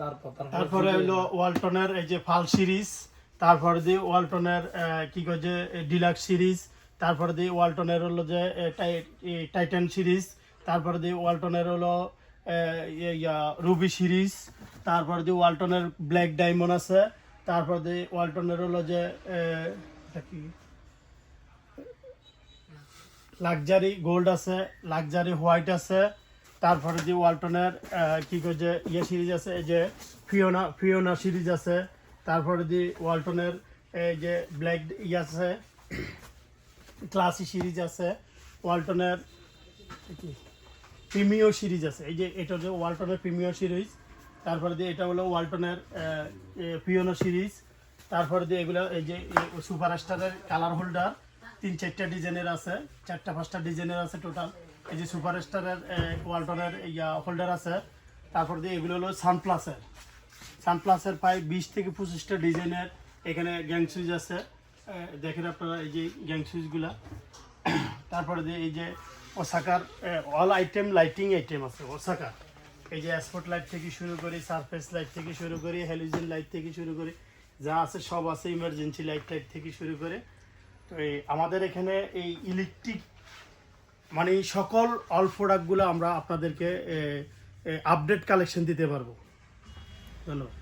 তারপরে হলো ওয়ালটনের এই যে ফাল সিরিজ, তারপরে দিয়ে ওয়ালটনের কি কয় যে ডিলাক্স সিরিজ, তারপরে দিয়ে ওয়ালটনের হলো যে টাইটান সিরিজ, তারপরে দিয়ে ওয়ালটনের হলো রুবি সিরিজ, তারপরে দিয়ে ওয়ালটনের ব্ল্যাক ডায়মন্ড আছে, তারপর দিয়ে ওয়ালটনের হলো যে এটা কি লাক্সারি গোল্ড আছে, লাক্সারি হোয়াইট আছে, তারপরে যে ওয়ালটনের কি কয় যে সিরিজ আছে, এই যে ফিওনা সিরিজ আছে, তারপরে যে ওয়ালটনের এই যে ব্ল্যাক আছে, ক্লাসি সিরিজ আছে, ওয়ালটনের কি প্রিমিও সিরিজ আছে, এই যে এটা হচ্ছে ওয়ালটনের প্রিমিও সিরিজ, তারপরে দিয়ে এটা হলো ওয়ালটনের ফিওনা সিরিজ, তারপরে দিয়ে এগুলো এই যে সুপার স্টারের কালার হোল্ডার 3-4টা ডিজাইনের আছে, 4-5টা ডিজাইনের আছে টোটাল। এই যে সুপার স্টারের ওয়ালটনের হোল্ডার আছে, তারপর দিয়ে এগুলো হলো সানপ্লাসের প্রায় 20 থেকে 25টা ডিজাইনের এখানে গ্যাং সুইচ আছে, দেখেন আপনারা এই যে গ্যাং সুইচগুলা। তারপরে দিয়ে এই যে ওসাকার অল আইটেম লাইটিং আইটেম আছে ওসাকার, এই যে স্পট লাইট থেকে শুরু করি, সারফেস লাইট থেকে শুরু করি, হ্যালোজেন লাইট থেকে শুরু করি, যা আছে সব আছে, ইমার্জেন্সি লাইট থেকে শুরু করে। তো এই আমাদের এখানে এই ইলেকট্রিক মানে সকল অল প্রোডাক্টগুলো আমরা আপনাদেরকে আপডেট কালেকশন দিতে পারবো। ধন্যবাদ।